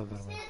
dormito.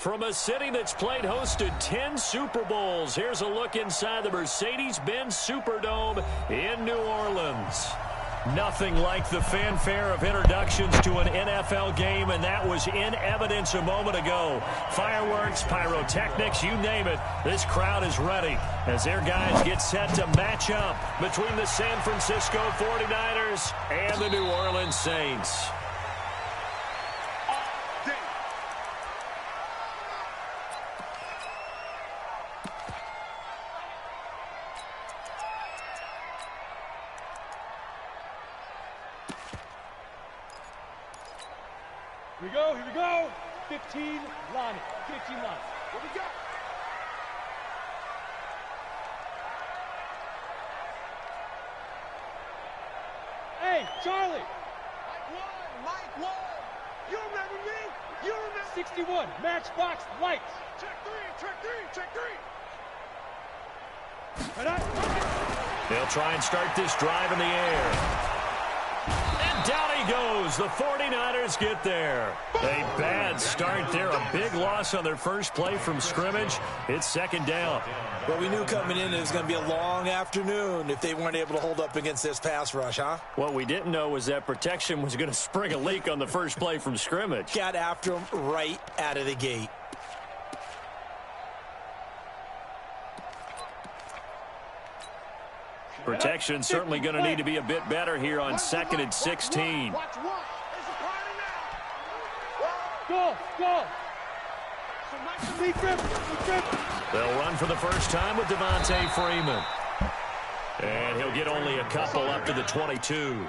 From a city that's played host to 10 Super Bowls, here's a look inside the Mercedes-Benz Superdome in New Orleans. Nothing like the fanfare of introductions to an NFL game, and that was in evidence a moment ago. Fireworks, pyrotechnics, you name it, this crowd is ready as their guys get set to match up between the San Francisco 49ers and the New Orleans Saints. Here we go. 15 line. 15 line. Here we go. Hey, Charlie. Mike one. You remember me? You remember? 61, Matchbox Lights. Check three. They'll try and start this drive in the air. And And down he goes. The 49ers get there. A bad start there. A big loss on their first play from scrimmage. It's second down. Well, we knew coming in it was going to be a long afternoon if they weren't able to hold up against this pass rush, huh? What we didn't know was that protection was going to spring a leak on the first play from scrimmage. Got after him right out of the gate. Protection certainly going to need to be a bit better here on 2nd and 16. Go, go. They'll run for the first time with Devontae Freeman. And he'll get only a couple up to the 22.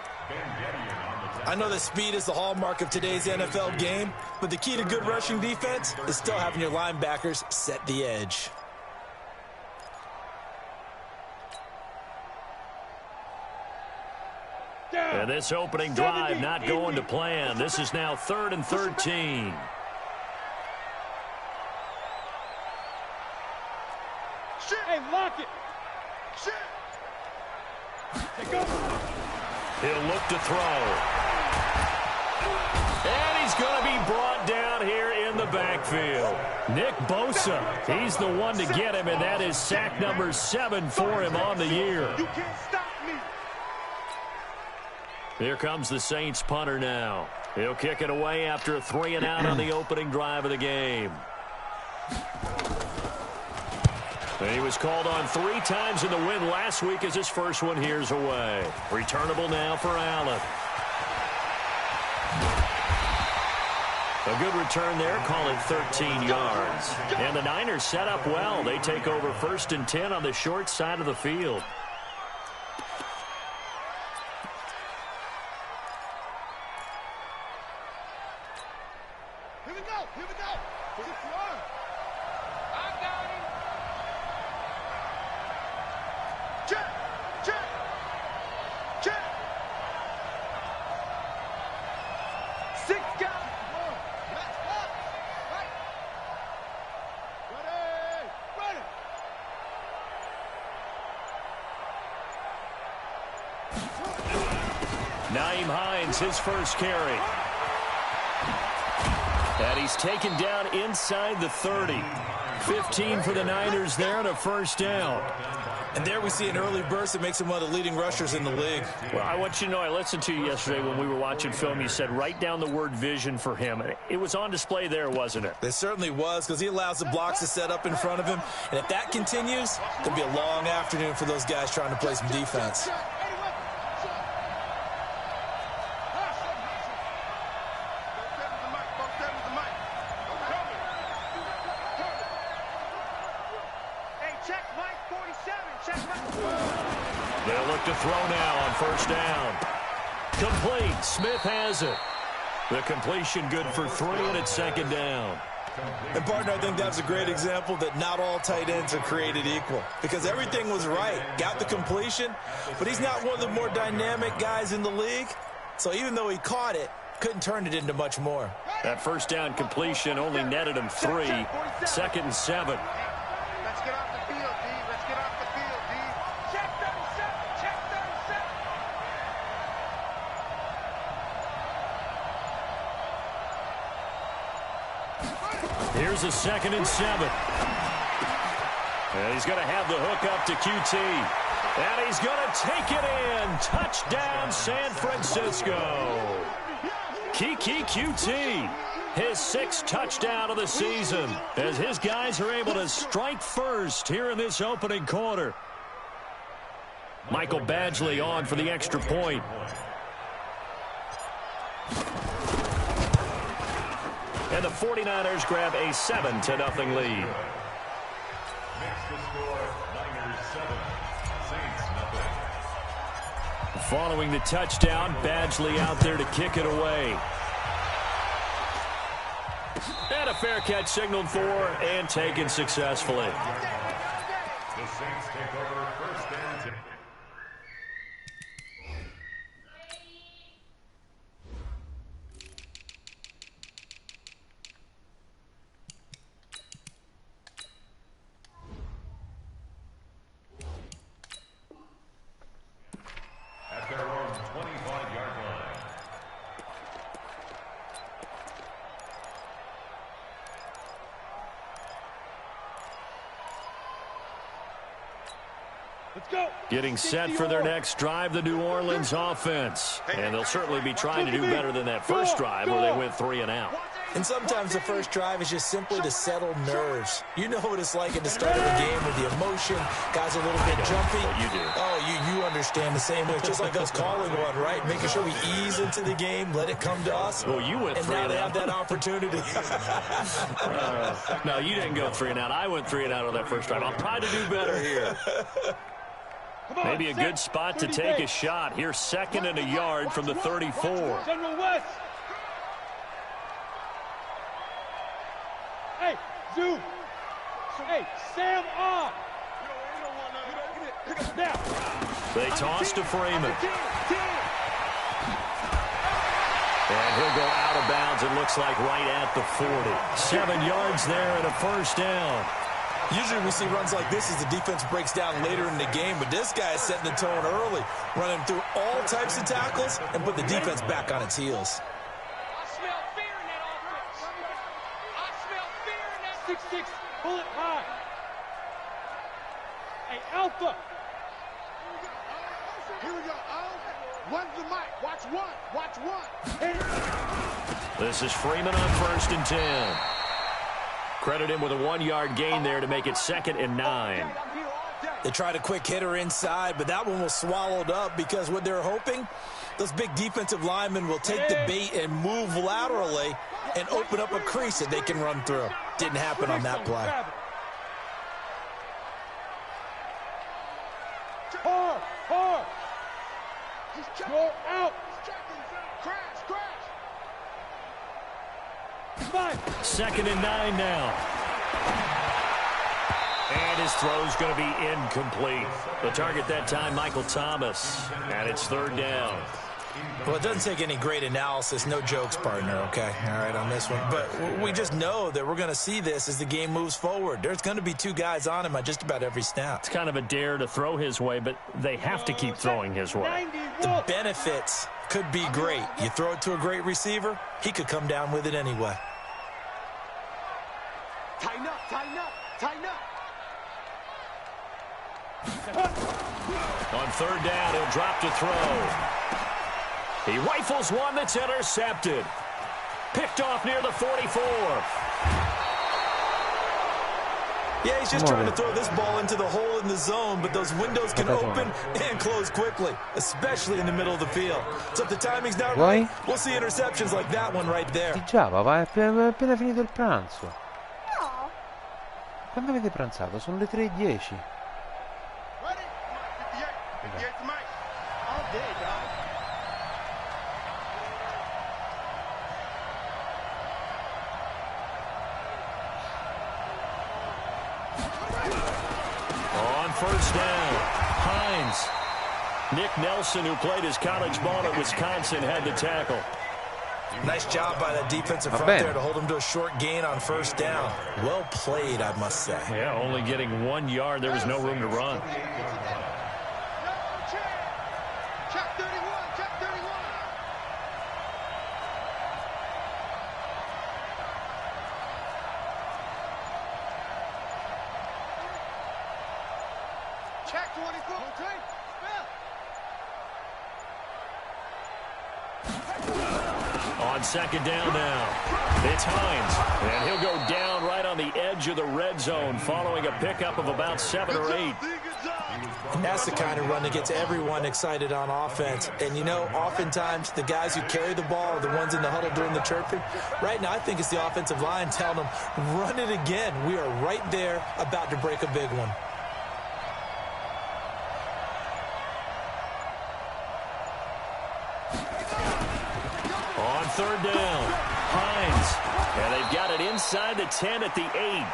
I know that speed is the hallmark of today's NFL game, but the key to good rushing defense is still having your linebackers set the edge. And this opening drive not going to plan. This is now 3rd and 13. Hey, lock it. He'll look to throw. And he's going to be brought down here in the backfield. Nick Bosa, he's the one to get him, and that is sack number 7 for him on the year. You can't stop me. Here comes the Saints punter now. He'll kick it away after a 3-and-out on the opening drive of the game. And he was called on 3 times in the win last week as his first one here's away. Returnable now for Allen. A good return there, call it 13 yards. And the Niners set up well. They take over 1st and 10 on the short side of the field. Here we go, here we go. I got him. Check, check, check. 6 guys. Let's go. Right. Ready, ready. Nyheim Hines, his first carry. And he's taken down inside the 30. 15 for the Niners there and a first down. And there we see an early burst that makes him one of the leading rushers in the league. Well, I want you to know, I listened to you yesterday when we were watching film. You said write down the word vision for him. It was on display there, wasn't it? It certainly was, because he allows the blocks to set up in front of him. And if that continues, it'll be a long afternoon for those guys trying to play some defense. They'll look to throw now on first down. Complete. Smith has it. The completion good for 3, and it's second down. And, partner, I think that's a great example that not all tight ends are created equal, because everything was right. Got the completion, but he's not one of the more dynamic guys in the league. So even though he caught it, couldn't turn it into much more. That first down completion only netted him 3. 2nd and 7. Let's get off the field, D. Let's get off the field, D. Check 37. Check 37. Here's a 2nd and 7. And he's going to have the hook up to QT. And he's going to take it in. Touchdown, San Francisco. Kiki QT. His 6th touchdown of the season as his guys are able to strike first here in this opening quarter. Michael Badgley on for the extra point. And the 49ers grab a 7-0 lead. Following the touchdown, Badgley out there to kick it away. And a fair catch signaled for and taken successfully. The Saints take over 1st and 10. At their own 25-yard line, Getting set for their next drive, the New Orleans offense. And they'll certainly be trying to do better than that first drive where they went 3 and out. And sometimes the first drive is just simply to settle nerves. You know what it's like at the start of a game with the emotion. Guys are a little bit jumpy. You do. Oh, you understand the same way. It's just like us calling one, right? Making sure we ease into the game, let it come to us. Well, you went 3 and out. And now they have that opportunity. No, you didn't go 3 and out. I went 3 and out on that first drive. I'll try to do better here. Maybe a good spot to take a shot. Here's 2nd and a yard from the 34. General West. Hey, Zoo. Hey, Sam on. Now. They toss to Freeman. And he'll go out of bounds, it looks like, right at the 40. 7 yards there and a first down. Usually we see runs like this as the defense breaks down later in the game, but this guy is setting the tone early, running through all types of tackles and put the defense back on its heels. I smell fear in that offense. I smell fear in that. 6-6, pull it high. Hey, Alpha. Here we go. One's the mic. Watch one. Watch one. This is Freeman on 1st and 10. Credit him with a 1-yard gain there to make it 2nd and 9. They tried a quick hitter inside, but that one was swallowed up because what they're hoping, those big defensive linemen will take the bait and move laterally and open up a crease that they can run through. Didn't happen on that play. Hard. Go out. Crash. 2nd and 9 now. And his throw's going to be incomplete. The target that time, Michael Thomas. And it's 3rd down. Well, it doesn't take any great analysis. No jokes, partner, okay? All right, on this one. But we just know that we're going to see this as the game moves forward. There's going to be 2 guys on him on just about every snap. It's kind of a dare to throw his way, but they have to keep throwing his way. The benefits could be great. You throw it to a great receiver, he could come down with it anyway. Tighten up. On 3rd down, he'll drop to throw. He rifles one that's intercepted. Picked off near the 44. Yeah, he's just trying to throw this ball into the hole in the zone, but those windows can open and close quickly, especially in the middle of the field. So if the timing's not right, we'll see interceptions like that one right there. Già, papà, è appena finito il pranzo. No. Quando avete pranzato? Sono le 3:10. Ready? 58 to Mike. All day, dog. On 1st down, Hines. Nick Nelson, who played his college ball at Wisconsin, had the tackle. Nice job by that defensive front there to hold him to a short gain on 1st down. Well played, I must say. Yeah, only getting 1 yard. There was no room to run. Check 31. Check 24. On 2nd down now, it's Hines, and he'll go down right on the edge of the red zone following a pickup of about 7 or 8. That's the kind of run that gets everyone excited on offense. And, you know, oftentimes the guys who carry the ball are the ones in the huddle during the chirping. Right now, I think it's the offensive line telling them, run it again. We are right there about to break a big one. On 3rd down, Hines, and they've got it inside the 10 at the 8.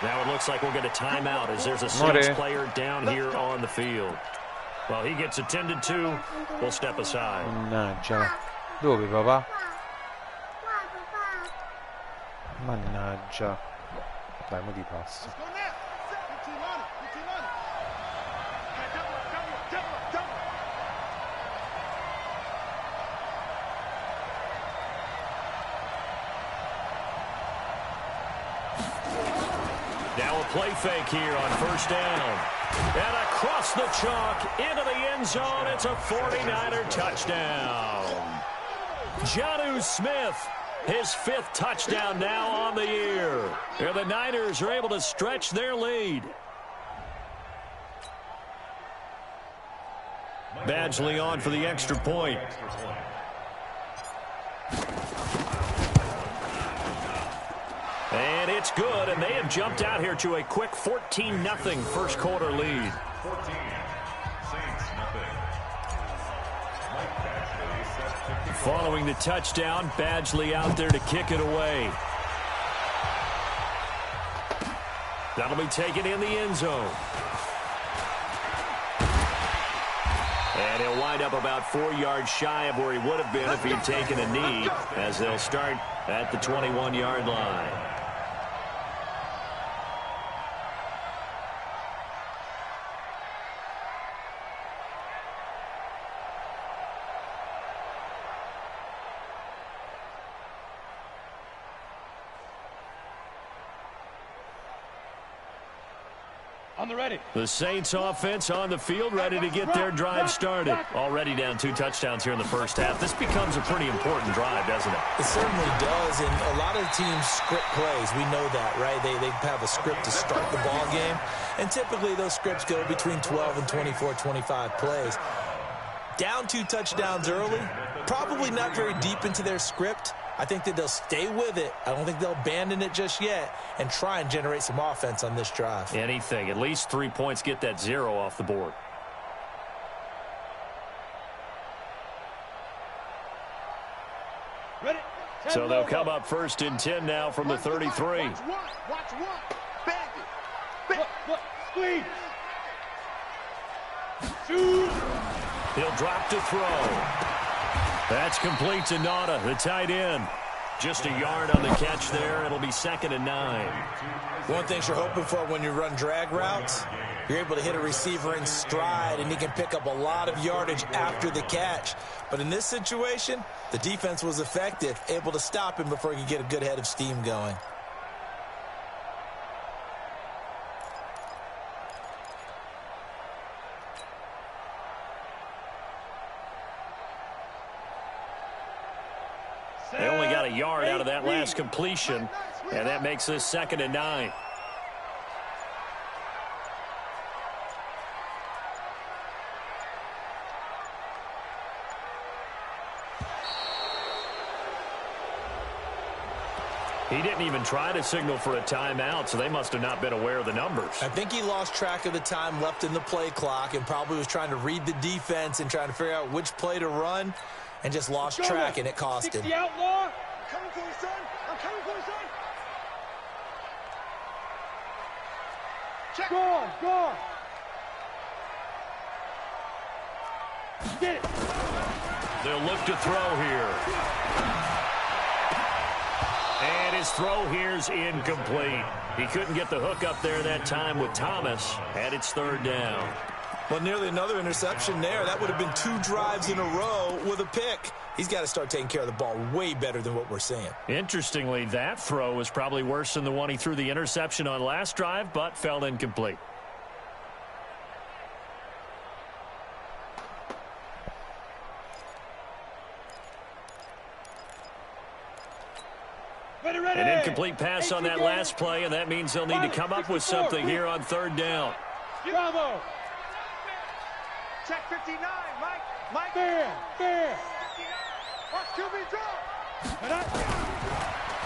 Now it looks like we'll get a timeout as there's a Saints player down here on the field. Well, he gets attended to. We'll step aside. Mannaggia. Dove, papà? Mannaggia. Dai, mo ti passa. Now a play fake here on 1st down. And across the chalk into the end zone. It's a 49er touchdown. Jonnu Smith, his 5th touchdown now on the year. And the Niners are able to stretch their lead. Badgley on for the extra point. And it's good, and they have jumped out here to a quick 14-0 first quarter lead. 14. Saints, nothing. Following the touchdown, Badgley out there to kick it away. That'll be taken in the end zone. And he'll wind up about 4 yards shy of where he would have been if he'd taken a knee, as they'll start at the 21-yard line. On the ready. The Saints offense on the field, ready to get their drive started. Already down 2 touchdowns here in the first half. This becomes a pretty important drive, doesn't it? It certainly does, and a lot of teams script plays. We know that, right? They have a script to start the ball game, and typically those scripts go between 12 and 24, 25 plays. Down 2 touchdowns early, probably not very deep into their script. I think that they'll stay with it. I don't think they'll abandon it just yet and try and generate some offense on this drive. Anything. At least 3 points, get that 0 off the board. Ready. So they'll come up 1st and 10 now from the 33. Watch one. Bang it. Look, squeeze. Shoot. He'll drop to throw. That's complete to Nauta, the tight end. Just a yard on the catch there. It'll be 2nd and 9. One thing you're hoping for when you run drag routes, you're able to hit a receiver in stride, and he can pick up a lot of yardage after the catch. But in this situation, the defense was effective, able to stop him before he could get a good head of steam going. They only got a yard out of that last completion, and that makes this 2nd and 9. He didn't even try to signal for a timeout, so they must have not been aware of the numbers. I think he lost track of the time left in the play clock and probably was trying to read the defense and trying to figure out which play to run, and just lost track, and it cost him. The outlaw. I'm coming for you, son. I'm coming for you, son. Check. Go. Get it. They'll look to throw here. And his throw here's incomplete. He couldn't get the hook up there that time with Thomas, and it's 3rd down. Well, nearly another interception there. That would have been 2 drives in a row with a pick. He's got to start taking care of the ball way better than what we're seeing. Interestingly, that throw was probably worse than the one he threw the interception on last drive, but fell incomplete. Ready. An incomplete pass on that last play, and that means they'll need to come up with something here on 3rd down. Bravo. Check 59, Mike. Fair. 59. Watch QB draw.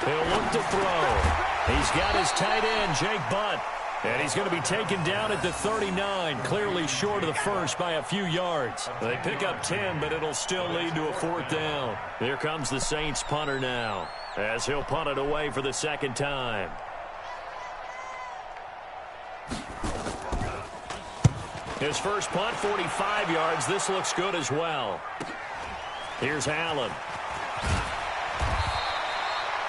He'll look to throw. He's got his tight end, Jake Butt. And he's going to be taken down at the 39, clearly short of the first by a few yards. They pick up 10, but it'll still lead to a 4th down. Here comes the Saints punter now, as he'll punt it away for the 2nd time. His first punt, 45 yards. This looks good as well. Here's Allen.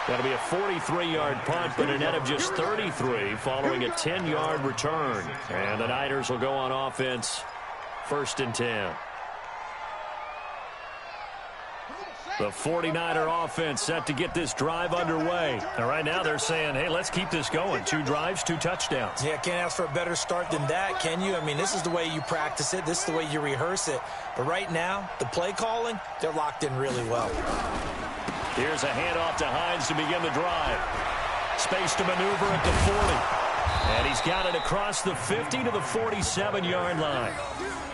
That'll be a 43-yard punt, but a net of just 33 following a 10-yard return. And the Niners will go on offense, 1st and 10. The 49er offense set to get this drive underway. And right now they're saying, hey, let's keep this going. 2 drives, 2 touchdowns. Yeah, can't ask for a better start than that, can you? I mean, this is the way you practice it. This is the way you rehearse it. But right now, the play calling, they're locked in really well. Here's a handoff to Hines to begin the drive. Space to maneuver at the 40. And he's got it across the 50 to the 47-yard line.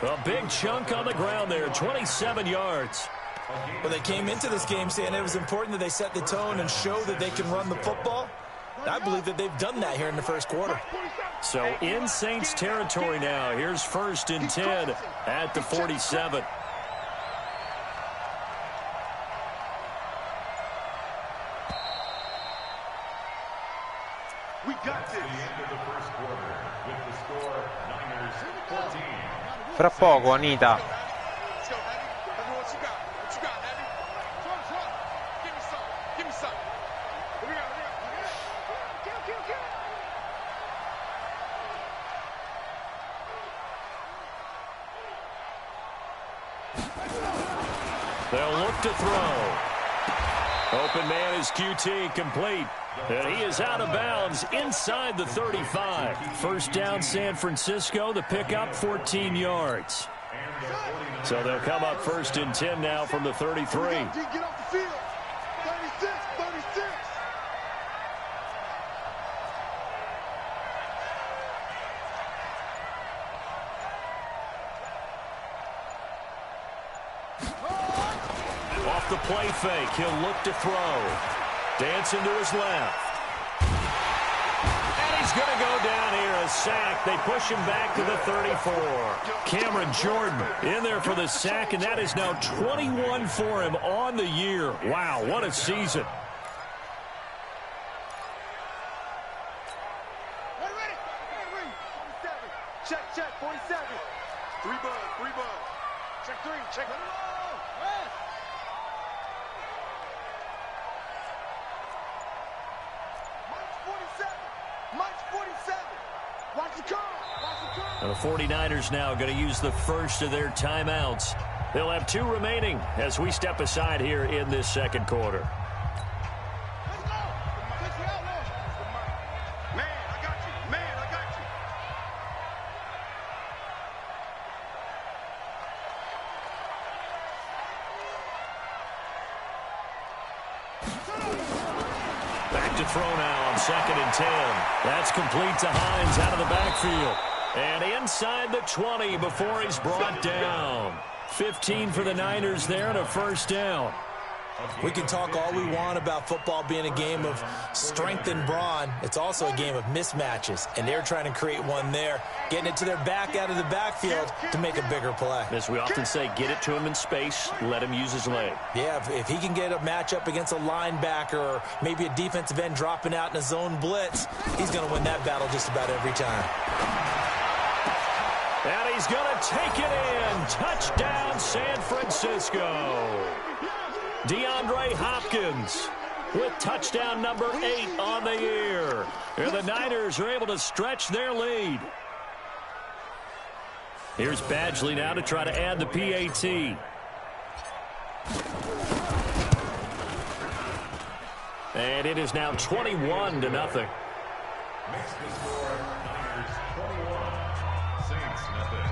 A big chunk on the ground there, 27 yards. Well, they came into this game saying it was important that they set the tone and show that they can run the football. I believe that they've done that here in the first quarter. So in Saints territory now. Here's 1st and 10 at the 47. We got this. The end of the first quarter with the score Niners 14. Fra poco, Anita. Let's go, Abby. Tell me what you got. What you got, Abby? Give me some. Give me some. Here we go. Kill. They'll look to throw. Open man is QT, complete. And he is out of bounds inside the 35. First down, San Francisco. The pickup, 14 yards. So they'll come up 1st and 10 now from the 33. Get off the field. 36. Off the play fake, he'll look to throw. Dancing to his left. And he's going to go down here, a sack. They push him back to the 34. Cameron Jordan in there for the sack, and that is now 21 for him on the year. Wow, what a season. Check, 47. 3 bud. Check 3, check. March 47. Watch the car. The 49ers now going to use the first of their timeouts. They'll have 2 remaining as we step aside here in this second quarter. Let's go. Man, I got you. Back to throw now on 2nd and 10. That's complete to Hines out of the backfield. And inside the 20 before he's brought down. 15 for the Niners there and a first down. We can talk all we want about football being a game of strength and brawn. It's also a game of mismatches, and they're trying to create one there, getting it to their back out of the backfield to make a bigger play. As we often say, get it to him in space, let him use his leg. Yeah, if he can get a matchup against a linebacker or maybe a defensive end dropping out in a zone blitz, he's going to win that battle just about every time. And he's going to take it in. Touchdown, San Francisco. DeAndre Hopkins with touchdown number 8 on the year. And the Niners are able to stretch their lead. Here's Badgley now to try to add the PAT. And it is now 21-0. Makes the score Niners 21, Saints nothing.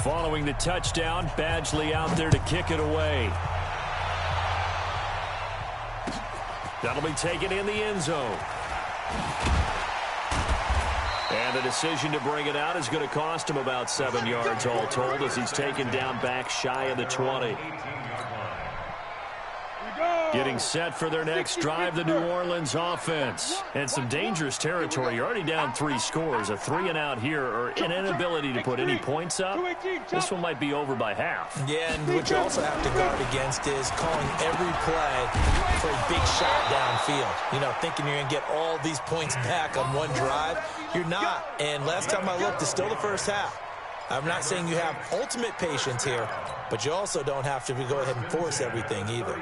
Following the touchdown, Badgley out there to kick it away. That'll be taken in the end zone. And the decision to bring it out is going to cost him about 7 yards all told as he's taken down back shy of the 20. Getting set for their next drive, the New Orleans offense. And some dangerous territory. You're already down 3 scores. A 3-and-out here or an inability to put any points up. This one might be over by half. Yeah, and what you also have to guard against is calling every play for a big shot downfield. You know, thinking you're going to get all these points back on one drive. You're not. And last time I looked, it's still the first half. I'm not saying you have ultimate patience here, but you also don't have to go ahead and force everything either.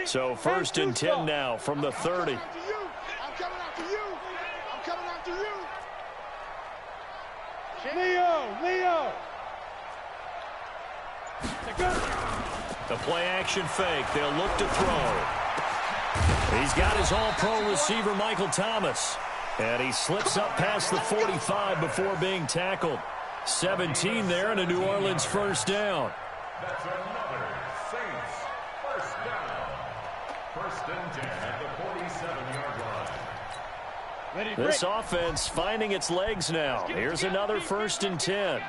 So 1st and 10 now from the 30. I'm coming after you. I'm coming after you. Leo. The play action fake. They'll look to throw. He's got his all-pro receiver, Michael Thomas. And he slips up past the 45 before being tackled. 17 there and a New Orleans first down. That's another Saints first down. 1st and 10 at the 47-yard line. This offense finding its legs now. Here's another 1st and 10.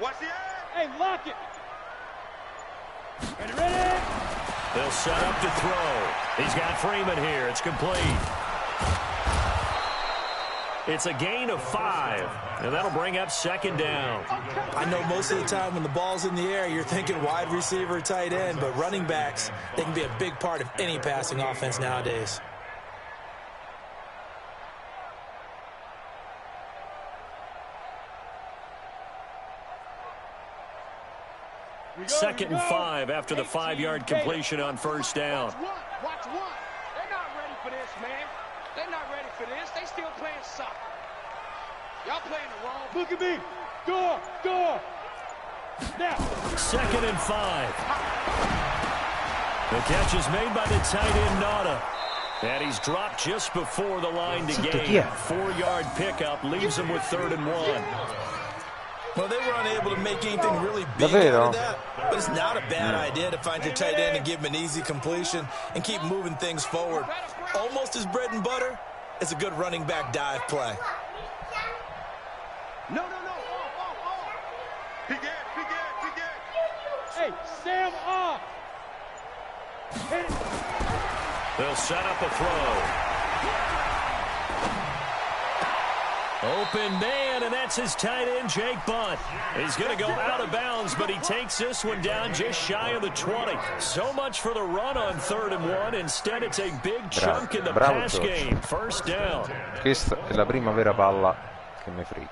Watch the end. Hey, lock it. Ready. They'll set up to throw. He's got Freeman here. It's complete. It's a gain of 5, and that'll bring up 2nd down. I know most of the time when the ball's in the air, you're thinking wide receiver, tight end, but running backs, they can be a big part of any passing offense nowadays. Second and 5 after the 5-yard completion on 1st down. Watch one. They're not ready for this, man. They're not ready for this. They still playing soccer. Y'all playing the wrong. Look at me. Door. Now. 2nd and 5. The catch is made by the tight end, Nada. And he's dropped just before the line to gain. 4-yard pickup leaves him with 3rd and 1. Well, they were unable to make anything really big out of that, but it's not a bad idea to find your tight end and give him an easy completion and keep moving things forward. Almost as bread and butter as a good running back dive play. No. Begin. Hey, Sam off. Hit it. They'll set up a throw. Open man, and that's his tight end, Jake Bunt. He's going to go out of bounds, but he takes this one down just shy of the 20. So much for the run on 3rd and 1. Instead, it's a big chunk in the pass game. 1st down. Questa è la prima vera palla che mi frighi.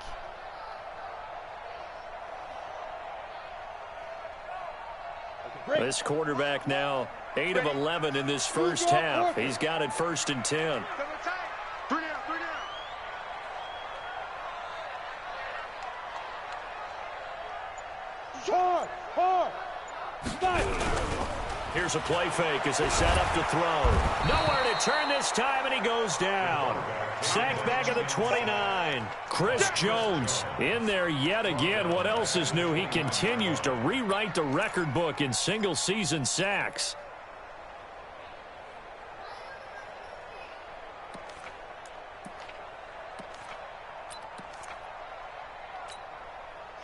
This quarterback now 8 of 11 in this first half. He's got it 1st and 10. Three down. Hard. Stop. Here's a play fake as they set up to throw. Nowhere to turn this time, and he goes down. Sacked back at the 29. Chris Jones in there yet again. What else is new? He continues to rewrite the record book in single-season sacks.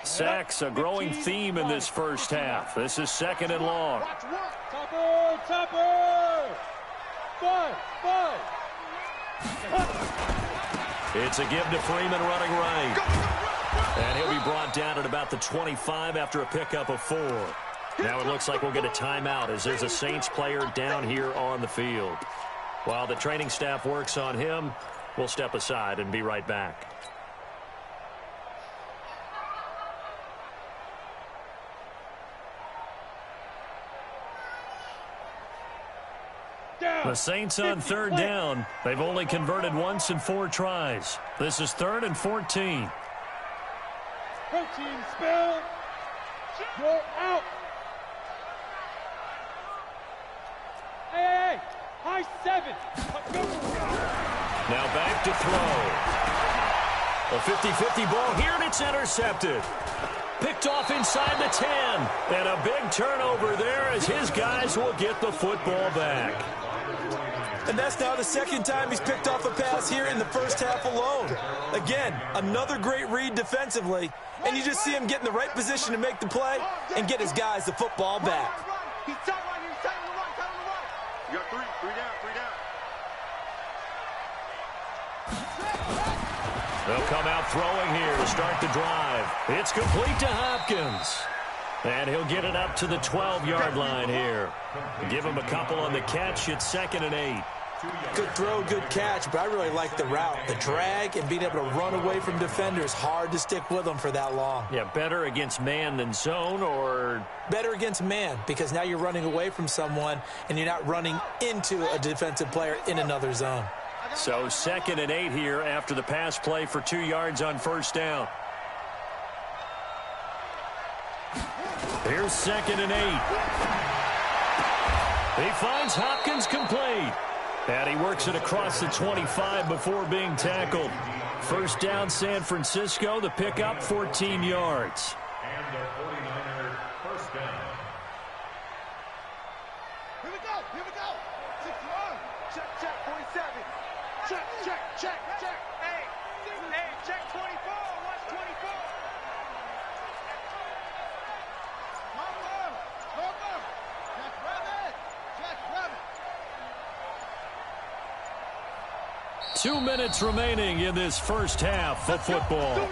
Sacks, a growing theme in this first half. This is 2nd and long. Topper. 5. It's a give to Freeman running right. And he'll be brought down at about the 25 after a pickup of 4. Now it looks like we'll get a timeout as there's a Saints player down here on the field. While the training staff works on him, we'll step aside and be right back. The Saints on 3rd down. They've only converted once in 4 tries. This is 3rd and 14. Protein spill. You're out. Hey. High 7. Now back to throw. A 50-50 ball here, and it's intercepted. Picked off inside the 10. And a big turnover there as his guys will get the football back. And that's now the 2nd time he's picked off a pass here in the first half alone. Again, another great read defensively, and you just see him get in the right position to make the play and get his guys the football back. He's tight right here. He's tight on the right. You got 3 down. They'll come out throwing here to start the drive. It's complete to Hopkins. And he'll get it up to the 12-yard line here. Give him a couple on the catch. It's 2nd and 8. Good throw, good catch, but I really like the route. The drag and being able to run away from defenders, hard to stick with them for that long. Yeah, better against man than zone, or? Better against man, because now you're running away from someone and you're not running into a defensive player in another zone. So 2nd and 8 here after the pass play for 2 yards on 1st down. Here's 2nd and 8. He finds Hopkins complete. And he works it across the 25 before being tackled. 1st down, San Francisco. The pickup, 14 yards. And the 49er 1st down. Here we go. Here we go. 61. Check, check, 47. Check, check, check, check. Hey, check 24. Watch 24. Longer. Check rabbit. Check rabbit. 2 minutes remaining in this first half of football.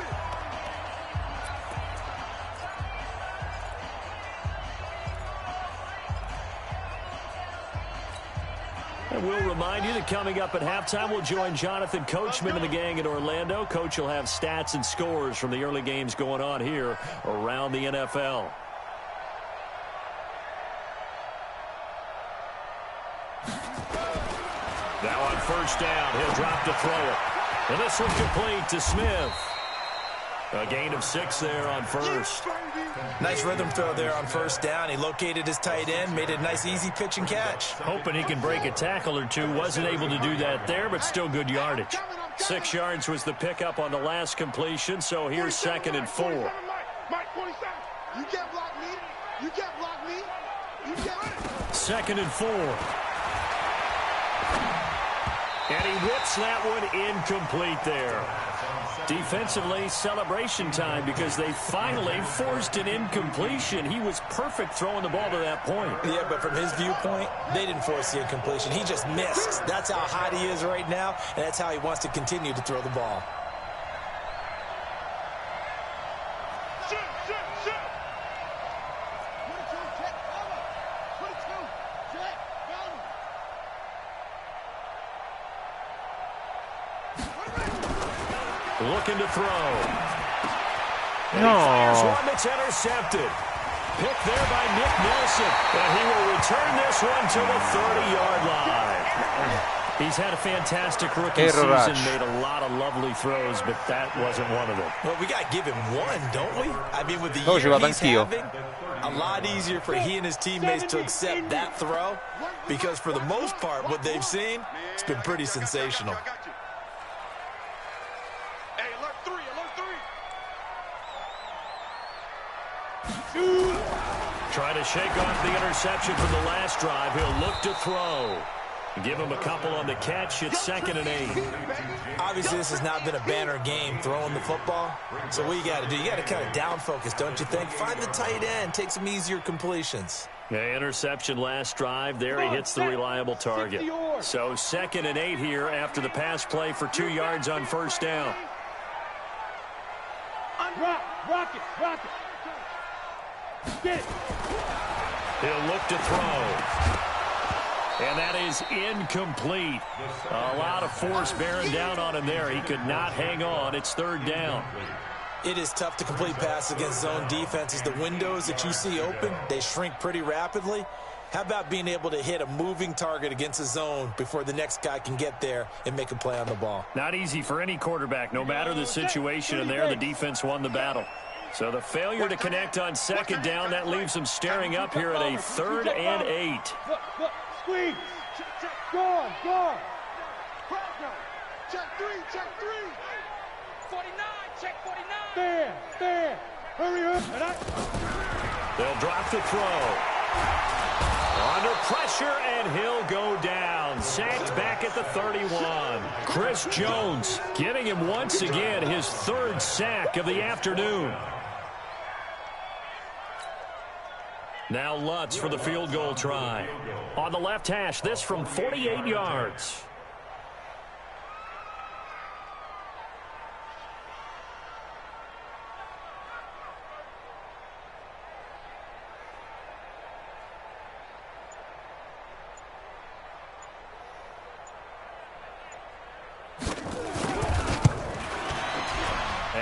And we'll remind you that coming up at halftime, we'll join Jonathan Coachman and the gang in Orlando. Coach will have stats and scores from the early games going on here around the NFL. Now on 1st down, he'll drop to throw it. And this one complete to Smith. A gain of 6 there on 1st. Nice rhythm throw there on 1st down. He located his tight end, made it a nice easy pitch and catch. Hoping he can break a tackle or two. Wasn't able to do that there, but still good yardage. 6 yards was the pickup on the last completion, so here's 2nd and 4. Mike, 47. You can't block me. You can't block me. You can't. 2nd and 4. And he whips that one incomplete there. Defensively, celebration time because they finally forced an incompletion. He was perfect throwing the ball to that point. Yeah, but from his viewpoint, they didn't force the incompletion. He just missed. That's how hot he is right now, and that's how he wants to continue to throw the ball. Shoot. 22, check, cover. 22, check, cover. Looking to throw. And No. he fires one that's intercepted. Picked there by Nick Nelson. And he will return this one to the 30-yard line. He's had a fantastic rookie season, made a lot of lovely throws, but that wasn't one of them. Well, we got to give him one, don't we? I mean, with the No, year he's having, a lot easier for he and his teammates to accept that throw because for the most part, what they've seen, it's been pretty sensational. Hey, alert 3. Trying to shake off the interception from the last drive. He'll look to throw. Give him a couple on the catch. It's 2nd and 8. Obviously, this has not been a banner game throwing the football. So what you got to do, you got to kind of down focus, don't you think? Find the tight end, take some easier completions. Yeah, interception last drive. There he hits the reliable target. So 2nd and 8 here after the pass play for 2 yards on 1st down. Rock it. Get it. He'll look to throw. And that is incomplete. A lot of force bearing down on him there. He could not hang on. It's 3rd down. It is tough to complete passes against zone defenses. The windows that you see open, they shrink pretty rapidly. How about being able to hit a moving target against a zone before the next guy can get there and make a play on the ball? Not easy for any quarterback. No matter the situation in there, the defense won the battle. So the failure to connect on 2nd down, that leaves them staring up here at a 3rd and 8. Look. Squeeze. Check. Go on. Check 3. 49. Check 49. Stand. Hurry up. They'll drop the throw. Under pressure, and he'll go down. Sacked back at the 31. Chris Jones getting him once again his 3rd sack of the afternoon. Now Lutz for the field goal try. On the left hash, this from 48 yards.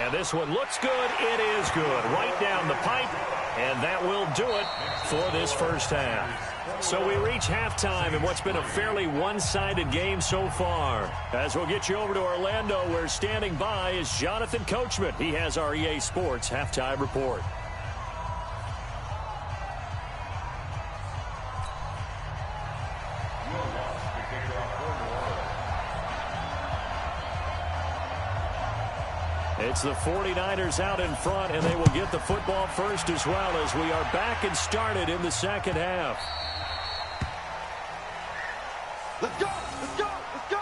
And this one looks good. It is good. Right down the pipe. And that will do it for this first half. So we reach halftime in what's been a fairly one-sided game so far. As we'll get you over to Orlando, where standing by is Jonathan Coachman. He has our EA Sports halftime report. It's the 49ers out in front, and they will get the football first as well, as we are back and started in the second half. Let's go! Let's go! Let's go!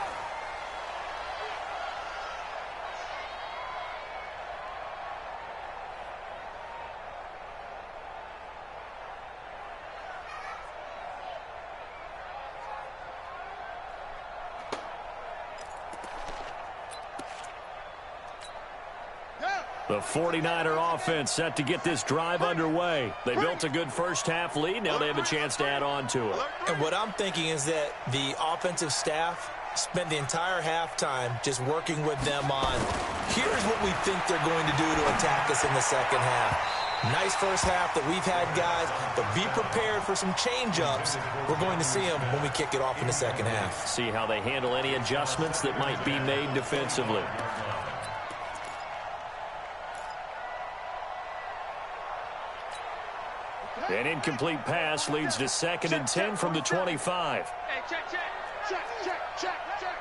The 49er offense set to get this drive underway. They built a good first half lead. Now they have a chance to add on to it. And what I'm thinking is that the offensive staff spent the entire halftime just working with them on, here's what we think they're going to do to attack us in the second half. Nice first half that we've had, guys, but be prepared for some change-ups. We're going to see them when we kick it off in the second half. See how they handle any adjustments that might be made defensively. An incomplete pass leads to 2nd and 10 from the 25. Hey, check, check, check, check, check, check.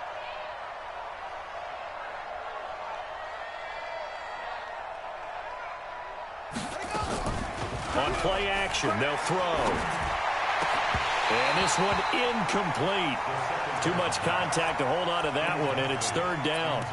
On play action, they'll throw. And this one incomplete. Too much contact to hold on to that one, and it's 3rd down.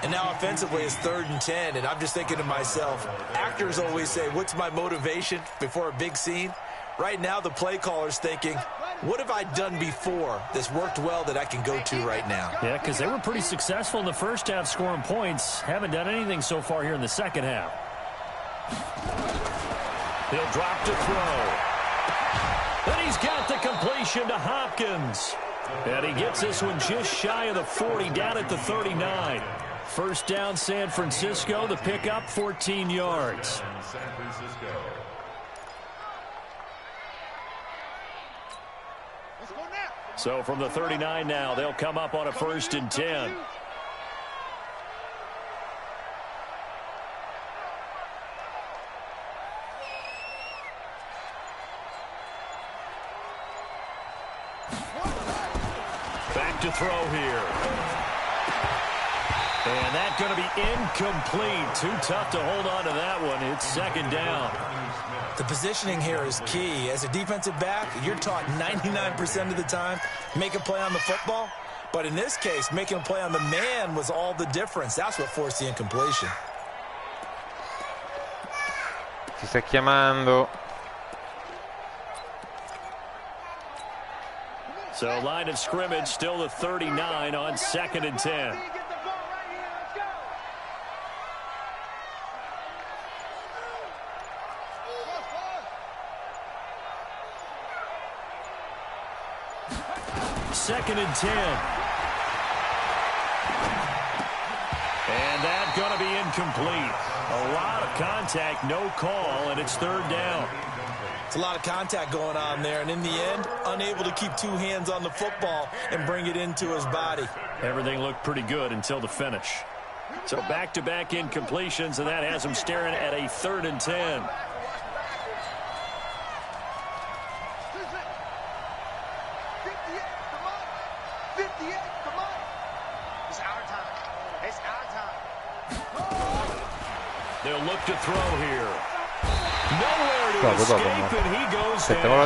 And now offensively it's 3rd and 10, and I'm just thinking to myself, actors always say, what's my motivation before a big scene? Right now the play caller's thinking, what have I done before that's worked well that I can go to right now? Yeah, because they were pretty successful in the first half scoring points. Haven't done anything so far here in the second half. He'll drop to throw. And he's got the completion to Hopkins. And he gets this one just shy of the 40, down at the 39. First down, San Francisco. The pickup, 14 yards. San Francisco. Let's go now. So from the 39 now, they'll come up on a 1st and 10. Back to throw here. And that's going to be incomplete. Too tough to hold on to that one. It's 2nd down. The positioning here is key. As a defensive back, you're taught 99% of the time, make a play on the football. But in this case, making a play on the man was all the difference. That's what forced the incompletion. Ti sta chiamando. So line of scrimmage still the 39 on 2nd and 10. Get the ball right here. Let's go. 2nd and 10. And that's going to be incomplete. A lot of contact, no call, and it's 3rd down. It's a lot of contact going on there, and in the end, unable to keep 2 hands on the football and bring it into his body. Everything looked pretty good until the finish. So back-to-back incompletions, and that has him staring at a 3rd and 10. 58, come on. 58, come on. It's our time. It's our time. They'll look to throw here. Nowhere to escape, and he goes down. Te lo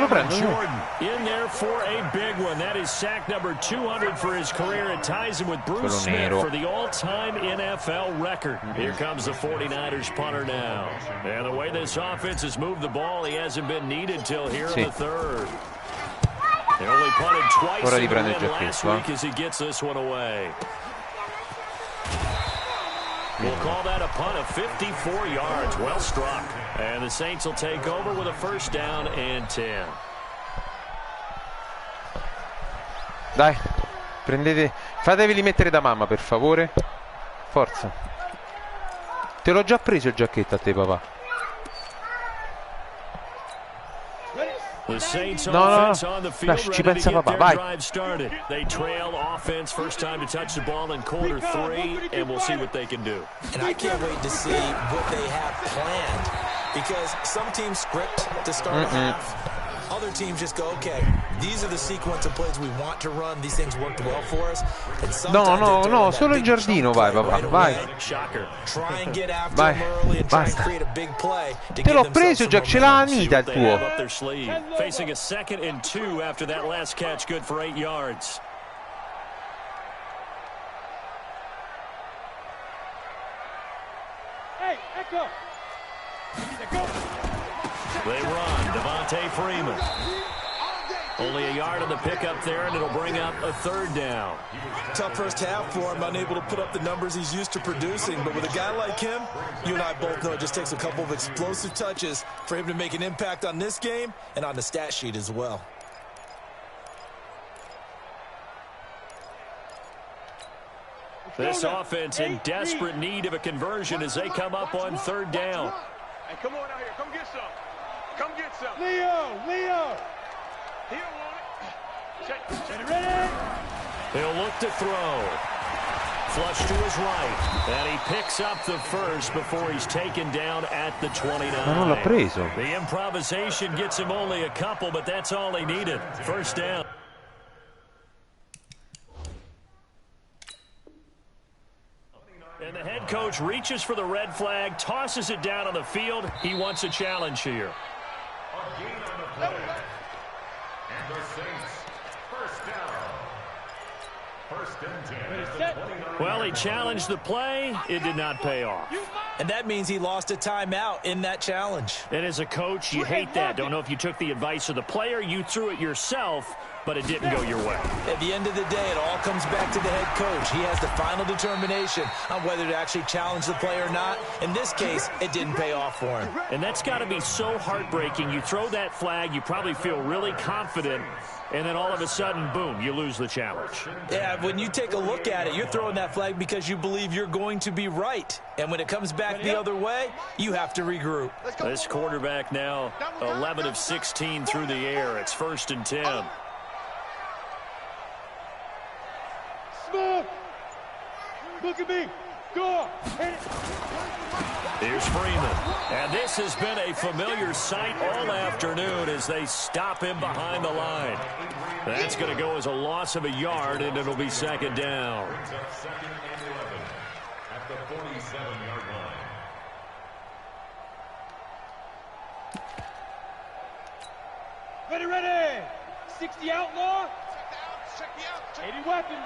prendo. Jordan in there for a big one. That is sack number 200 for his career. It ties him with Bruce Smith for the all-time NFL record. Here comes the 49ers punter now. And the way this offense has moved the ball, he hasn't been needed till here in the 3rd. They only punted twice in the win last week as he gets this one away. We'll call that a punt of 54 yards. Well struck. And the Saints will take over with a 1st down and 10. Dai, prendete, fateveli mettere da mamma, per favore. Forza. Te l'ho già preso il giacchetto a te, papà. The Saints No, offense on the field, ci ready pensa to get papà, their vai. drive started. They trail offense, first time to touch the ball in quarter 3, and we'll see what they can do. And I can't wait to see what they have planned, because some teams script to start a half. Other teams just go, okay, these are the sequence of plays we want to run. These things worked well for us. And sometimes they throw that solo in big giardino chunk vai, play papà, right vai. away. Shocker. Try and get after Vai, them early and try and basta. create a big play to Te give l'ho themselves preso some già, ce l'ha momentum. Anita il They have tuo. up their sleeve. Facing a 2nd and 2 after that last catch, good for 8 yards. Hey, Echo. Go. They run. Devontae Freeman. Only a yard on the pickup there, and it'll bring up a 3rd down. Tough first half for him, unable to put up the numbers he's used to producing. But with a guy like him, you and I both know it just takes a couple of explosive touches for him to make an impact on this game and on the stat sheet as well. This offense in desperate need of a conversion as they come up on 3rd down. Hey, come on out here. Come get some. Come get some. Leo. He don't want it. Check. Ready? He'll look to throw. Flush to his right. And he picks up the first before he's taken down at the 29. Ma non l'ha preso. The improvisation gets him only a couple, but that's all he needed. 1st down. And the head coach reaches for the red flag, tosses it down on the field. He wants a challenge here. A gain on the play. And the Saints, 1st down. 1st and 10 at the 29. Well, he challenged the play. It did not pay off. And that means he lost a timeout in that challenge. And as a coach, you hate that. Don't know if you took the advice of the player, you threw it yourself, but it didn't go your way. At the end of the day, it all comes back to the head coach. He has the final determination on whether to actually challenge the play or not. In this case, it didn't pay off for him. And that's got to be so heartbreaking. You throw that flag, you probably feel really confident, and then all of a sudden, boom, you lose the challenge. Yeah, when you take a look at it, you're throwing that flag because you believe you're going to be right. And when it comes back the other way, you have to regroup. This quarterback now 11 of 16 through the air. It's 1st and 10. Smith. Look at me. Go. Hit it. Here's Freeman. And this has been a familiar sight all afternoon as they stop him behind the line. That's going to go as a loss of a yard, and it'll be 2nd down. Brings up 2nd and 11 at the 47-yard line. Ready. 60 outlaw. Check me out. 80 weapon.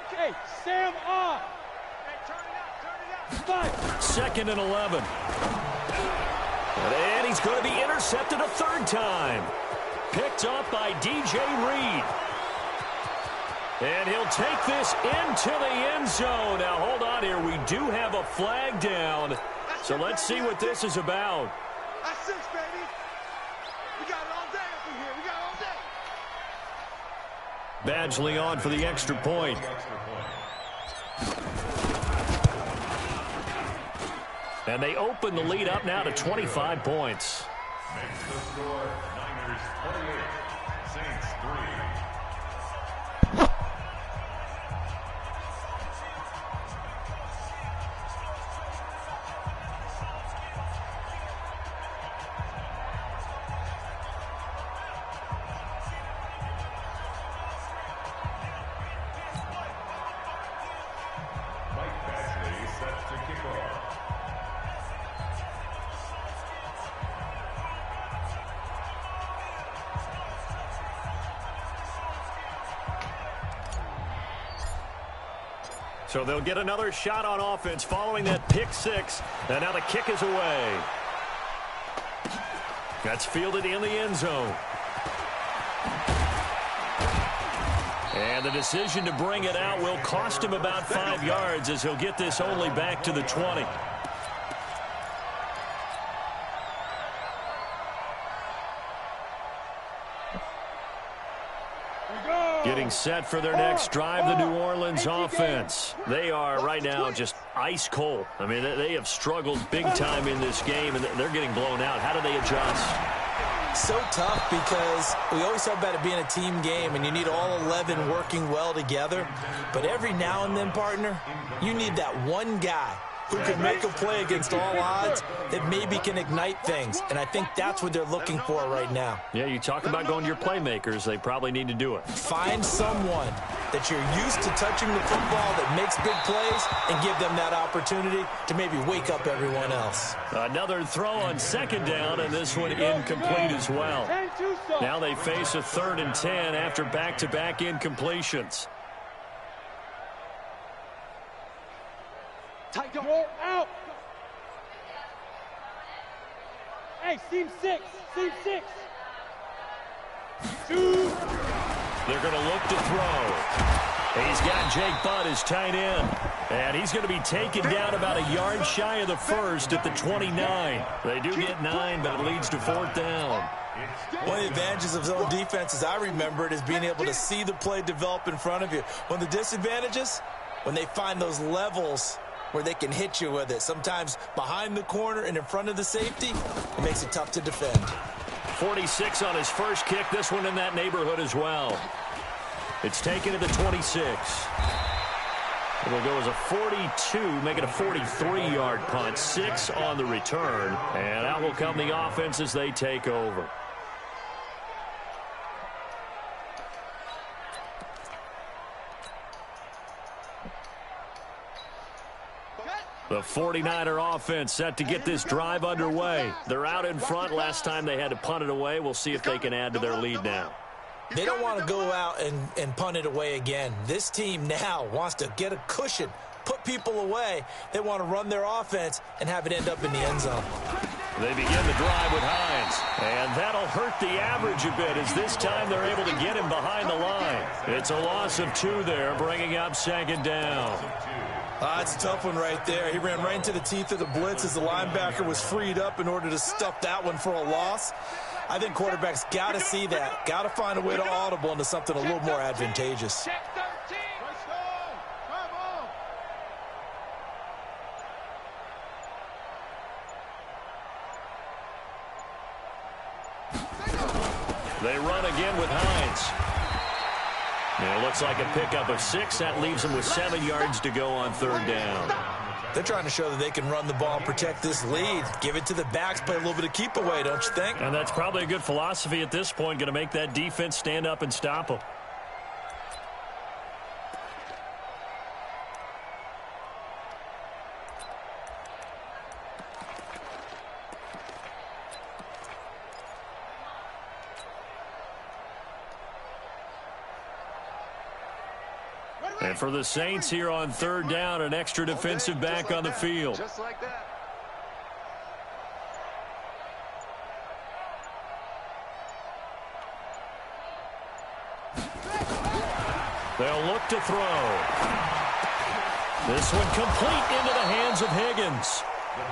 Hey, Sam off. Hey, turn it out. 2nd and 11. And he's going to be intercepted a 3rd time. Picked up by DJ Reed. And he'll take this into the end zone. Now, hold on here. We do have a flag down. So let's see what this is about. That's 6, baby. We got it all day up in here. We got it all day. Badgley on for the extra point. And they open the lead up now to 25 points. Makes the score Niners 28, Saints 3. Mike Badgley set to kick off. So they'll get another shot on offense following that pick 6. And now the kick is away. That's fielded in the end zone. And the decision to bring it out will cost him about 5 yards as he'll get this only back to the 20. We go. Getting set for their next drive, the New Orleans offense. They are right now just ice cold. I mean, they have struggled big time in this game, and they're getting blown out. How do they adjust? So tough because we always talk about it being a team game, and you need all 11 working well together. But every now and then, partner, you need that one guy who can make a play against all odds that maybe can ignite things. And I think that's what they're looking for right now. Yeah, you talk about going to your playmakers. They probably need to do it. Find someone that you're used to touching the football that makes big plays and give them that opportunity to maybe wake up everyone else. Another throw on second down, and this one incomplete as well. Now they face a 3rd and 10 after back-to-back incompletions. Tight door out. Hey, seam 6. Seam 6. 2. They're going to look to throw. He's got Jake Butt as tight end. And he's going to be taken down about a yard shy of the first at the 29. They do get 9, but it leads to 4th down. One of the advantages of zone defense, as I remember it, is being able to see the play develop in front of you. One of the disadvantages, when they find those levels where they can hit you with it. Sometimes behind the corner and in front of the safety, it makes it tough to defend. 46 on his first kick. This one in that neighborhood as well. It's taken to the 26. It'll go as a 42, make it a 43-yard punt. 6 on the return. And out will come the offense as they take over. The 49er offense set to get this drive underway. They're out in front. Last time they had to punt it away. We'll see if they can add to their lead now. They don't want to go out and punt it away again. This team now wants to get a cushion, put people away. They want to run their offense and have it end up in the end zone. They begin the drive with Hines. And that'll hurt the average a bit as this time they're able to get him behind the line. It's a loss of 2 there, bringing up 2nd down. That's a tough one right there. He ran right into the teeth of the blitz as the linebacker was freed up in order to stuff that one for a loss. I think quarterbacks got to see that. Got to find a way to audible into something a little more advantageous. They run again with Hines. And it looks like a pickup of 6. That leaves them with 7 yards to go on 3rd down. They're trying to show that they can run the ball and protect this lead. Give it to the backs, play a little bit of keep away, don't you think? And that's probably a good philosophy at this point, going to make that defense stand up and stop them. And for the Saints here on 3rd down, an extra defensive back on the field. Just like that. They'll look to throw. This one complete into the hands of Higgins.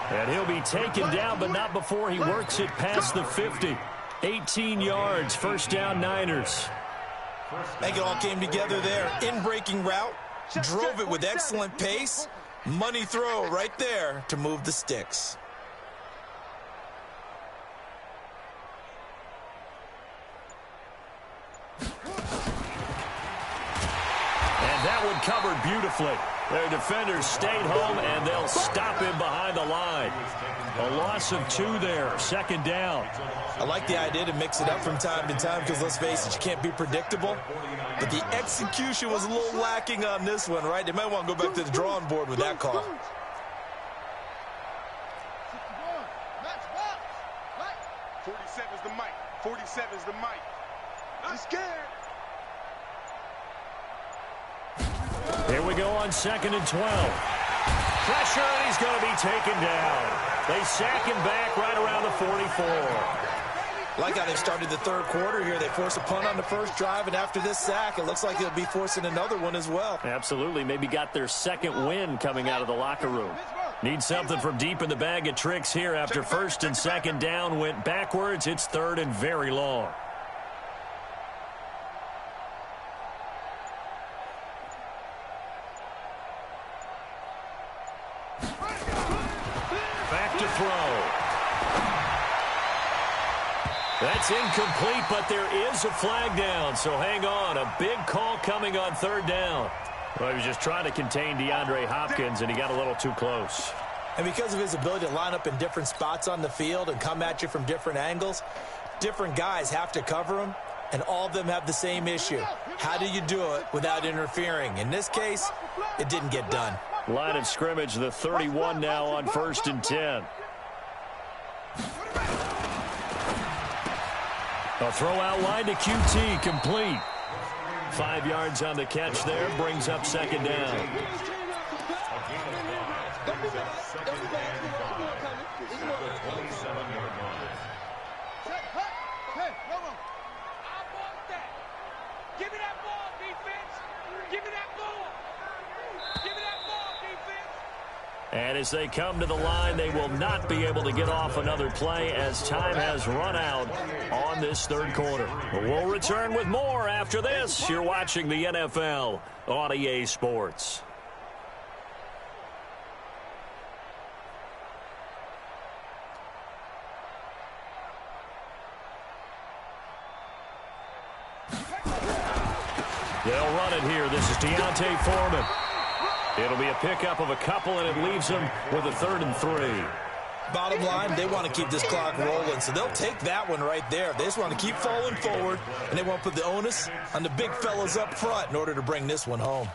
And he'll be taken down, but not before he works it past the 50. 18 yards, 1st down Niners. I think it all came together there. In-breaking route, drove it with excellent pace. Money throw right there to move the sticks. And that one covered beautifully. Their defenders stayed home, and they'll stop him behind the line. A loss of 2 there, 2nd down. I like the idea to mix it up from time to time because, let's face it, you can't be predictable. But the execution was a little lacking on this one, right? They might want to go back to the drawing board with that call. 47's the mic. 47's the mic. I'm scared. Here we go on 2nd and 12. Pressure, and he's going to be taken down. They sack him back right around the 44. Like how they've started the 3rd quarter here. They force a punt on the first drive, and after this sack, it looks like they'll be forcing another one as well. Absolutely. Maybe got their 2nd win coming out of the locker room. Need something from deep in the bag of tricks here after 1st and 2nd down went backwards. It's 3rd and very long. throw. That's incomplete, but there is a flag down, so hang on. A big call coming on third down. Well, he was just trying to contain DeAndre Hopkins, and he got a little too close. And because of his ability to line up in different spots on the field and come at you from different angles, different guys have to cover him, and all of them have the same issue. How do you do it without interfering? In this case, it didn't get done. Line of scrimmage, the 31 now on 1st and 10. A throw out line to QT, complete. 5 yards on the catch there, brings up second down. And as they come to the line, they will not be able to get off another play as time has run out on this third quarter. We'll return with more after this. You're watching the NFL on EA Sports. They'll run it here. This is Deontay Foreman. It'll be a pickup of a couple, and it leaves them with a 3rd and 3. Bottom line, they want to keep this clock rolling, so they'll take that one right there. They just want to keep falling forward, and they want to put the onus on the big fellas up front in order to bring this one home.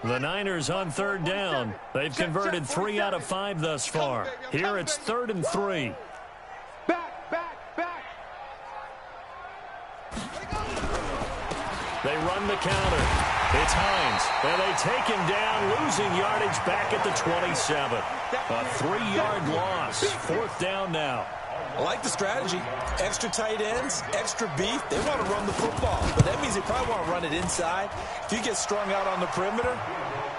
The Niners on third down. They've converted 3 out of 5 thus far. Here it's 3rd and 3. Back. They run the counter. It's Hines. And they take him down, losing yardage back at the 27. A 3-yard loss. 4th down now. I like the strategy. Extra tight ends, extra beef. They want to run the football, but that means they probably want to run it inside. If you get strung out on the perimeter,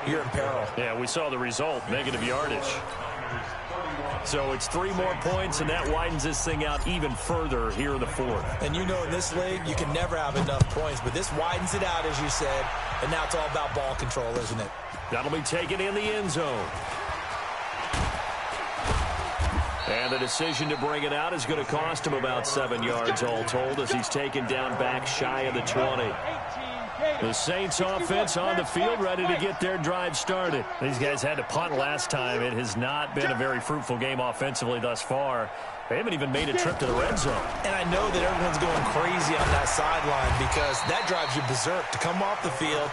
you're in peril. Yeah, we saw the result, negative yardage. So it's 3 more points, and that widens this thing out even further here in the 4th. And you know in this league, you can never have enough points, but this widens it out, as you said, and now it's all about ball control, isn't it? That'll be taken in the end zone. And the decision to bring it out is going to cost him about 7 yards all told as he's taken down back shy of the 20. The Saints offense on the field ready to get their drive started. These guys had to punt last time. It has not been a very fruitful game offensively thus far. They haven't even made a trip to the red zone. And I know that everyone's going crazy on that sideline because that drives you berserk to come off the field,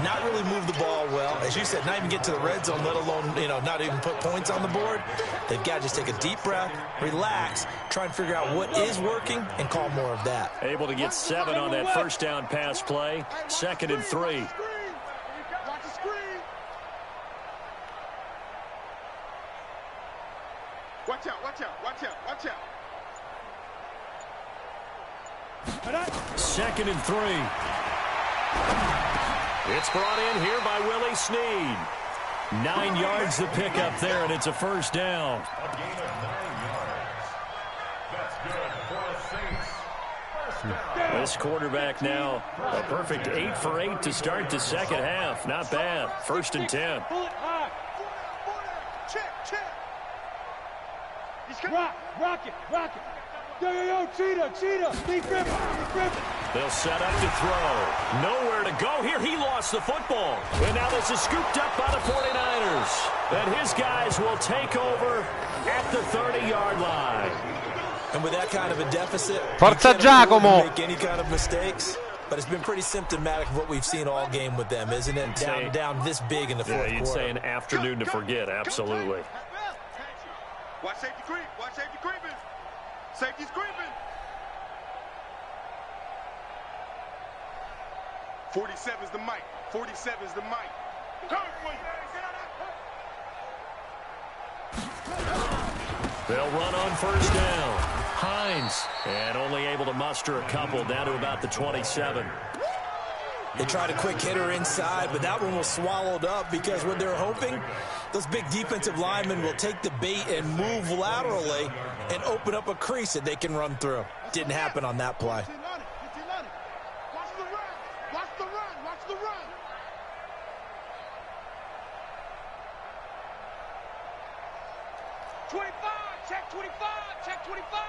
not really move the ball well. As you said, not even get to the red zone, let alone, not even put points on the board. They've got to just take a deep breath, relax, try and figure out what is working, and call more of that. Able to get 7 on that first down pass play. 2nd and 3. Watch out. 2nd and 3. It's brought in here by Willie Snead. 9 yards to pick up there, and it's a first down. A gain of 9 yards. That's good for the Saints. First down. This quarterback now, a perfect 8 for 8 to start the second half. Not bad. 1st and 10. Rock it. Yo, cheetah. Deep Griffin. They'll set up to throw. Nowhere to go here. He lost the football. And now this is scooped up by the 49ers. And his guys will take over at the 30-yard line. And with that kind of a deficit, Forza Giacomo! Make any kind of mistakes. But it's been pretty symptomatic of what we've seen all game with them, isn't it? Down this big in the fourth quarter. Yeah, you'd say an afternoon to forget. Absolutely. Watch safety creep. Safety's creeping. 47's the mic. They'll run on first down. Hines, and only able to muster a couple down to about the 27. They tried a quick hitter inside, but that one was swallowed up because what they're hoping, those big defensive linemen will take the bait and move laterally and open up a crease that they can run through. Didn't happen on that play. Watch the run. Watch the run. Watch the run. Check 25. Check 25.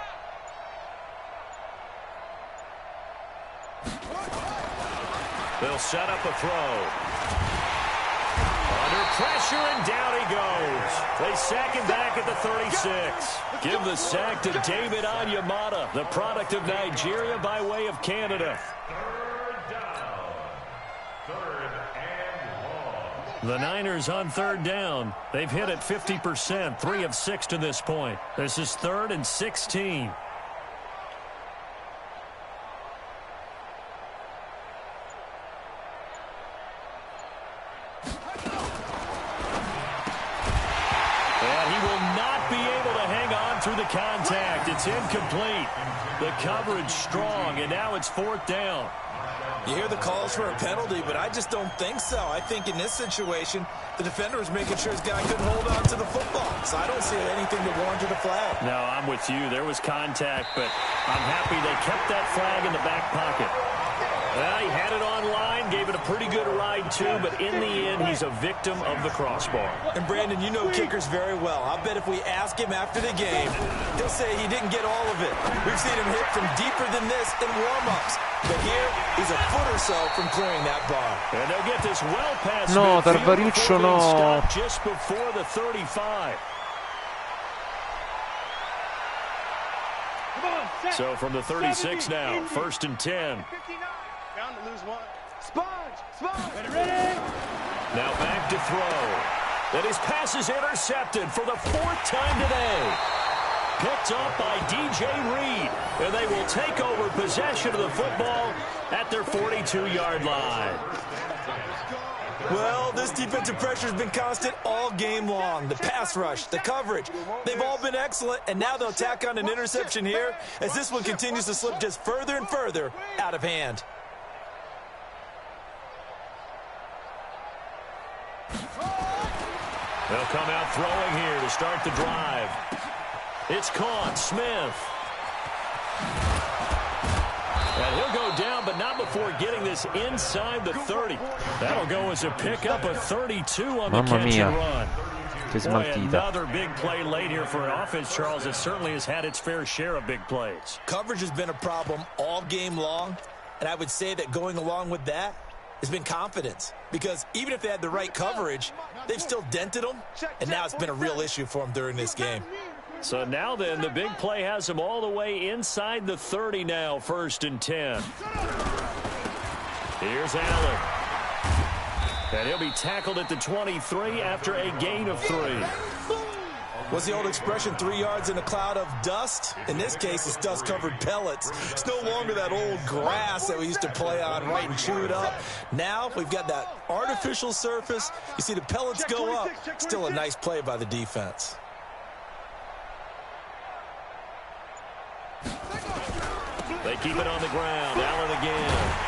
They'll set up a throw. Under pressure, and down he goes. They sack him back at the 36. Give the sack to David Onyemata, the product of Nigeria by way of Canada. Third down. Third and long. The Niners on third down. They've hit it 50%, 3 of 6 to this point. This is 3rd and 16. Through the contact. It's incomplete. The coverage strong, and now it's 4th down. You hear the calls for a penalty, but I just don't think so. I think in this situation, the defender was making sure his guy couldn't hold on to the football. So I don't see anything that warranted a flag. No, I'm with you. There was contact, but I'm happy they kept that flag in the back pocket. Well, he had it online, gave it a pretty good ride, too, but in the end, he's a victim of the crossbar. And, Brandon, you know kickers very well. I bet if we ask him after the game, he'll say he didn't get all of it. We've seen him hit from deeper than this in warm-ups. But here, he's a foot or so from clearing that bar. And they'll get this well past No, midfield Tarvaruccio, before being no. stopped just before the 35. So from the 36 now, 1st and 10. Bound to lose one. Sponge. Ready? Now back to throw. And his pass is intercepted for the 4th time today. Picked up by DJ Reed. And they will take over possession of the football at their 42-yard line. Well, this defensive pressure has been constant all game long. The pass rush, the coverage, they've all been excellent, and now they'll tack on an interception here as this one continues to slip just further and further out of hand. They'll come out throwing here to start the drive. It's caught. Smith. And he'll go down, but not before getting this inside the 30. That'll go as a pickup of 32 on the catch and run. Boy, another big play late here for an offense, Charles, that certainly has had its fair share of big plays. Coverage has been a problem all game long, and I would say that going along with that has been confidence. Because even if they had the right coverage, they've still dented them, and now it's been a real issue for them during this game. So now then, the big play has them all the way inside the 30 now, 1st and 10. Here's Allen. And he'll be tackled at the 23 after a gain of 3. What's the old expression, 3 yards in a cloud of dust? In this case, it's dust-covered pellets. It's no longer that old grass that we used to play on right and chew it up. Now we've got that artificial surface. You see the pellets go up. Still a nice play by the defense. They keep it on the ground. Allen again.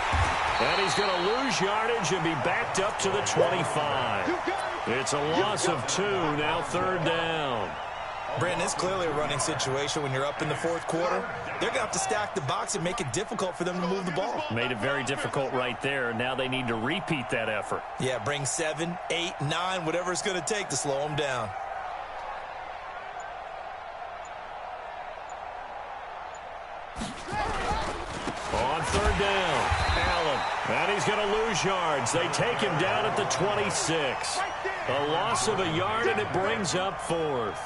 And he's going to lose yardage and be backed up to the 25. It's a loss of 2, now 3rd down. Brandon, it's clearly a running situation when you're up in the 4th quarter. They're going to have to stack the box and make it difficult for them to move the ball. Made it very difficult right there. Now they need to repeat that effort. Yeah, bring 7, 8, 9, whatever it's going to take to slow them down. On 3rd down, Allen. And he's going to lose yards. They take him down at the 26. A loss of a yard, and it brings up 4th.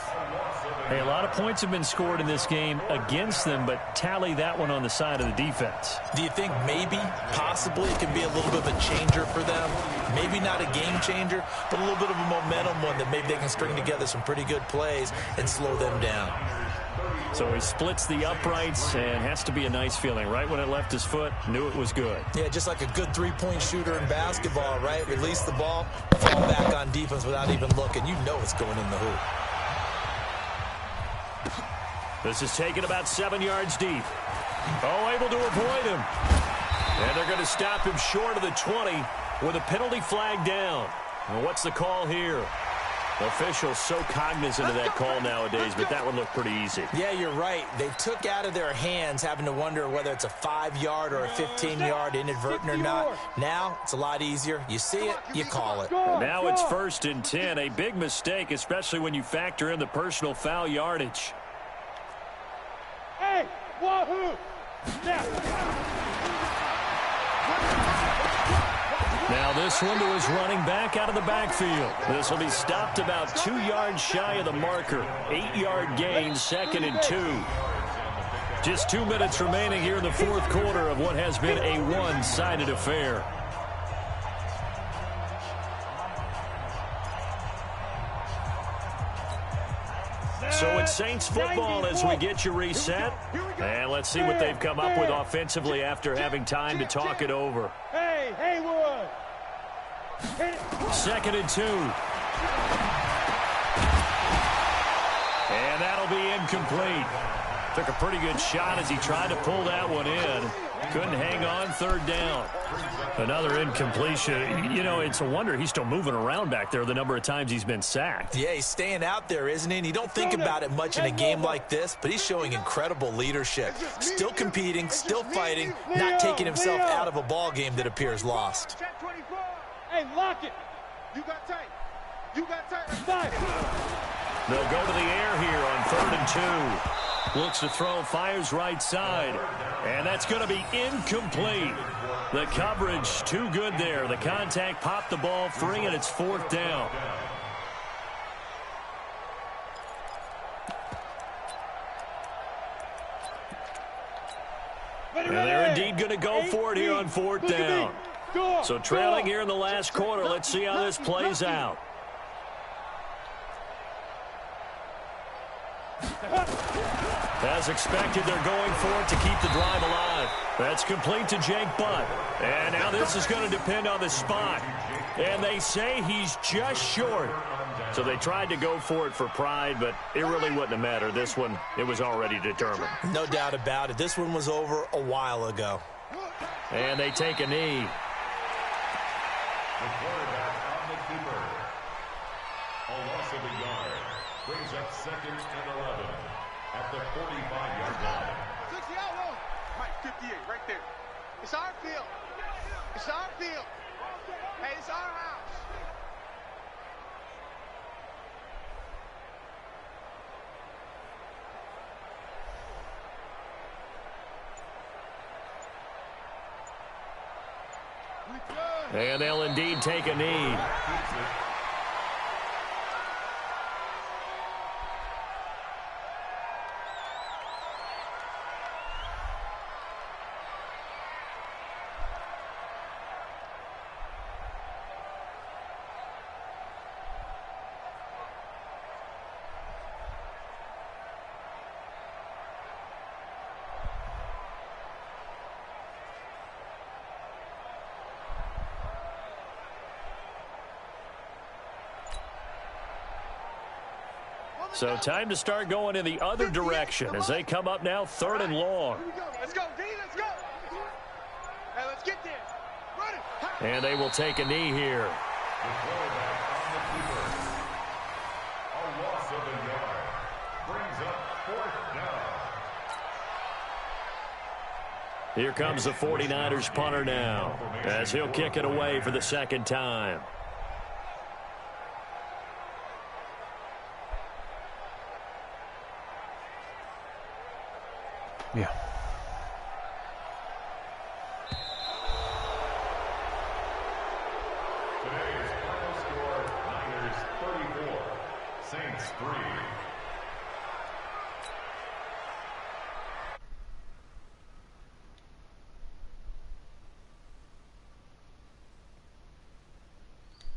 Hey, a lot of points have been scored in this game against them, but tally that one on the side of the defense. Do you think maybe, possibly, it can be a little bit of a changer for them? Maybe not a game changer, but a little bit of a momentum one that maybe they can string together some pretty good plays and slow them down. So he splits the uprights, and has to be a nice feeling. Right when it left his foot, knew it was good. Yeah, just like a good three-point shooter in basketball, right? Release the ball, fall back on defense without even looking. You know it's going in the hoop. This is taken about 7 yards deep. Oh, able to avoid him. And they're going to stop him short of the 20 with a penalty flag down. Well, what's the call here? Officials so cognizant of that call nowadays, but that one looked pretty easy. Yeah, you're right. They took out of their hands having to wonder whether it's a 5-yard or a 15-yard inadvertent or not. Now, it's a lot easier. You see it, you call it. And now it's 1st and 10. A big mistake, especially when you factor in the personal foul yardage. Hey, wahoo! Now this one to his running back out of the backfield. This will be stopped about 2 yards shy of the marker. 8-yard gain, 2nd and 2. Just 2 minutes remaining here in the 4th quarter of what has been a one-sided affair. So it's Saints football as we get you reset. And let's see what they've come up with offensively after having time to talk it over. Hey, Haywood. 2nd and 2. And that'll be incomplete. Took a pretty good shot as he tried to pull that one in. Couldn't hang on, 3rd down. Another incompletion. You know, it's a wonder he's still moving around back there the number of times he's been sacked. Yeah, he's staying out there, isn't he? And you don't think about it much in a game like this, but he's showing incredible leadership. Still competing, still fighting, not taking himself out of a ball game that appears lost. Hey, lock it. You got tight. You got tight. They'll go to the air here on 3rd and 2. Looks to throw, fires right side. And that's going to be incomplete. The coverage too good there. The contact popped the ball free, and it's 4th down. And they're indeed going to go for it here on 4th down. So trailing here in the last quarter. Let's see how this plays out. As expected, they're going for it to keep the drive alive. That's complete to Jake Butt. And now this is going to depend on the spot. And they say he's just short. So they tried to go for it for pride, but it really wouldn't have mattered. This one, it was already determined. No doubt about it. This one was over a while ago. And they take a knee. The quarterback on the keeper. A loss of a yard. Brings up 2nd and 11 at the 45-yard line. 60 out roll. Right, 58, right there. It's our field. It's our field. Hey, it's our house. And they'll indeed take a knee. So time to start going in the other direction as they come up now 3rd and long. Let's go, D, let's go. Hey, let's get there. Run it. And they will take a knee here. The quarterback on the keeper. A loss of a yard. Brings up 4th down. Here comes the 49ers punter now as he'll kick it away for the 2nd time. Yeah. Today's final score, Niners 34, Saints 3.